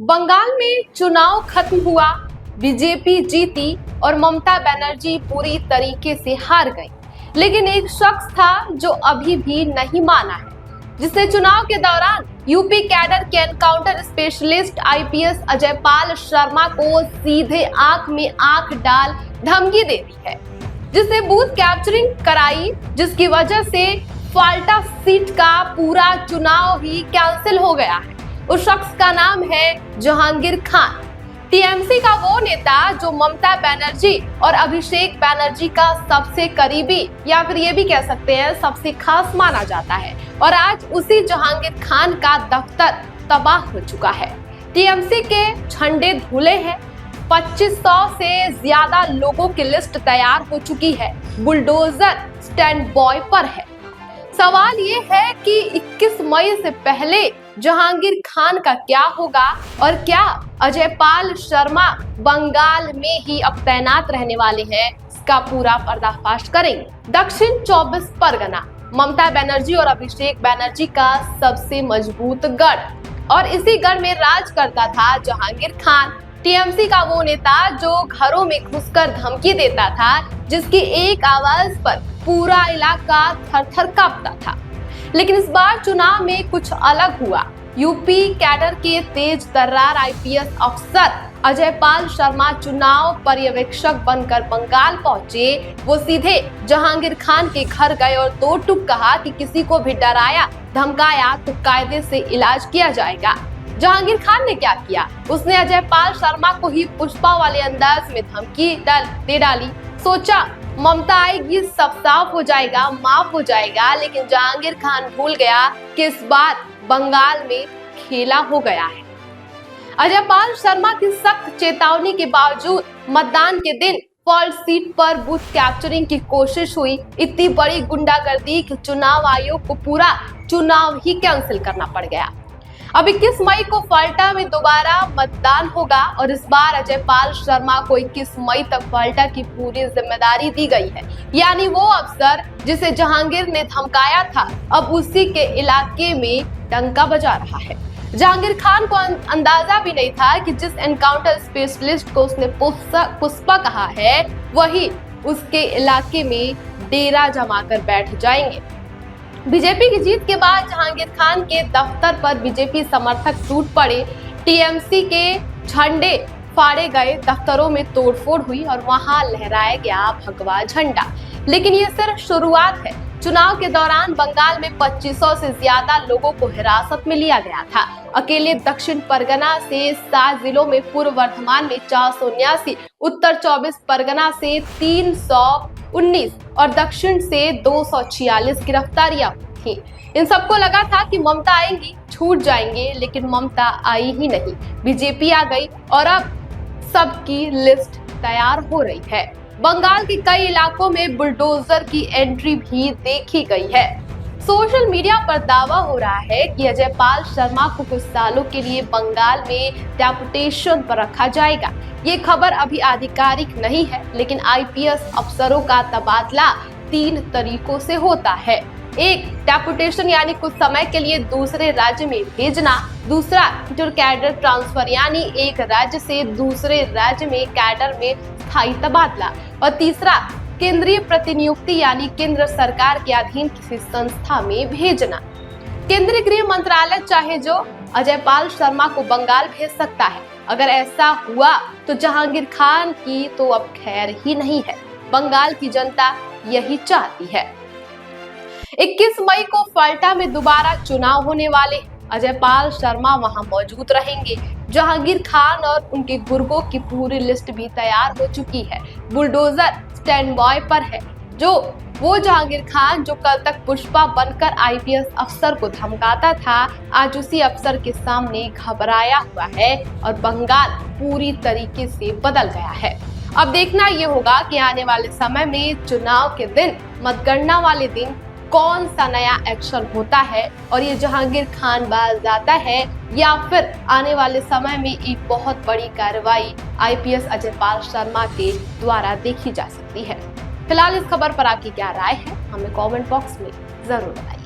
बंगाल में चुनाव खत्म हुआ, बीजेपी जीती और ममता बनर्जी पूरी तरीके से हार गई। लेकिन एक शख्स था जो अभी भी नहीं माना है, जिसने चुनाव के दौरान यूपी कैडर के encounter specialist IPS Ajaypal Sharma को सीधे आंख में आंख डाल धमकी दे दी है, जिसने बूथ कैप्चरिंग कराई, जिसकी वजह से फाल्टा सीट का पूरा चुनाव ही कैंसिल हो गया है। उस शख्स का नाम है जहांगीर खान, टीएमसी का वो नेता जो ममता बनर्जी और अभिषेक बनर्जी का सबसे करीबी या फिर ये भी कह सकते हैं सबसे खास माना जाता है। और आज उसी जहांगीर खान का दफ्तर तबाह हो चुका है। टीएमसी के झंडे धुले हैं, 2500 से ज्यादा लोगों की लिस्ट तैयार हो चुकी है, बुलडोजर स्टैंड बॉय पर है। सवाल ये है कि 21 मई से पहले जहांगीर खान का क्या होगा और क्या अजयपाल शर्मा बंगाल में ही अब तैनात रहने वाले हैं, इसका पूरा पर्दाफाश करेंगे। दक्षिण 24 परगना ममता बनर्जी और अभिषेक बनर्जी का सबसे मजबूत गढ़, और इसी गढ़ में राज करता था जहांगीर खान, टीएमसी का वो नेता जो घरों में घुसकर धमकी देता था, जिसकी एक आवाज पर पूरा इलाका थर-थर कांपता था। लेकिन इस बार चुनाव में कुछ अलग हुआ। यूपी कैडर के तेज तर्रार आईपीएस अफसर अजयपाल शर्मा चुनाव पर्यवेक्षक बनकर बंगाल पहुंचे। वो सीधे जहांगीर खान के घर गए और दो टूक कहा कि किसी को भी डराया धमकाया तो कायदे से इलाज किया जाएगा। जहांगीर खान ने क्या किया, उसने अजयपाल शर्मा को ही पुष्पा वाले अंदाज में धमकी दे डाली। सोचा ममता आएगी सब साफ हो जाएगा, माफ हो जाएगा। लेकिन जहांगीर खान भूल गया कि इस बार बंगाल में खेला हो गया है। अजयपाल शर्मा की सख्त चेतावनी के बावजूद मतदान के दिन फॉल्ट सीट पर बूथ कैप्चरिंग की कोशिश हुई। इतनी बड़ी गुंडागर्दी कि चुनाव आयोग को पूरा चुनाव ही कैंसिल करना पड़ गया। अब 21 मई को फाल्टा में दोबारा मतदान होगा और इस बार अजयपाल शर्मा को 21 मई तक फाल्टा की पूरी जिम्मेदारी दी गई है। यानी वो अफसर जिसे जहांगीर ने धमकाया था, अब उसी के इलाके में डंका बजा रहा है। जहांगीर खान को अंदाजा भी नहीं था कि जिस एनकाउंटर स्पेशलिस्ट को उसने पुष्पा कहा है, वही उसके इलाके में डेरा जमाकर बैठ जाएंगे। बीजेपी की जीत के बाद जहांगीर खान के दफ्तर पर बीजेपी समर्थक टूट पड़े, टीएमसी के झंडे फाड़े गए, दफ्तरों में तोड़फोड़ हुई और वहां लहराया गया भगवा झंडा। लेकिन ये सिर्फ शुरुआत है। चुनाव के दौरान बंगाल में 2500 से ज्यादा लोगों को हिरासत में लिया गया था। अकेले दक्षिण परगना से 7 जिलों में, पूर्व वर्धमान में 479, उत्तर 24 परगना से 319 और दक्षिण से 246 गिरफ्तारियां थी। इन सबको लगा था कि ममता आएंगी, छूट जाएंगे, लेकिन ममता आई ही नहीं। बीजेपी आ गई और अब सबकी लिस्ट तैयार हो रही है। बंगाल के कई इलाकों में बुलडोजर की एंट्री भी देखी गई है। सोशल मीडिया पर दावा हो रहा है कि अजयपाल शर्मा को कुछ सालों के लिए बंगाल में डेपुटेशन पर रखा जाएगा। ये खबर अभी आधिकारिक नहीं है, लेकिन आईपीएस अफसरों का तबादला 3 तरीकों से होता है। एक, डेपुटेशन यानी कुछ समय के लिए दूसरे राज्य में भेजना। दूसरा, इंटर कैडर ट्रांसफर यानी एक राज्य से दूसरे राज्य में कैडर में स्थायी तबादला। और तीसरा, केंद्रीय प्रतिनियुक्ति यानी केंद्र सरकार के अधीन किसी संस्था में भेजना। केंद्रीय गृह मंत्रालय चाहे जो अजयपाल शर्मा को बंगाल भेज सकता है। अगर ऐसा हुआ तो जहांगीर खान की तो अब खैर ही नहीं है। बंगाल की जनता यही चाहती है। 21 मई को फाल्टा में दोबारा चुनाव होने वाले। अजयपाल शर्मा वहां मौजूद रहेंगे। जहांगीर खान और उनके गुर्गों की पूरी लिस्ट भी तैयार हो चुकी है। बुलडोजर स्टैंड बॉय पर है। वो जहांगीर खान जो कल तक पुष्पा बनकर आईपीएस अफसर को धमकाता था, आज उसी अफसर के सामने घबराया हुआ है और बंगाल पूरी तरीके से बदल गया है। अब देखना ये होगा कि आने वाले समय में चुनाव के दिन, मतगणना वाले दिन, कौन सा नया एक्शन होता है और ये जहांगीर खान बाज आता है या फिर आने वाले समय में एक बहुत बड़ी कार्रवाई आईपीएस अजयपाल शर्मा के द्वारा देखी जा सकती है। फिलहाल इस खबर पर आपकी क्या राय है, हमें कमेंट बॉक्स में जरूर बताइए।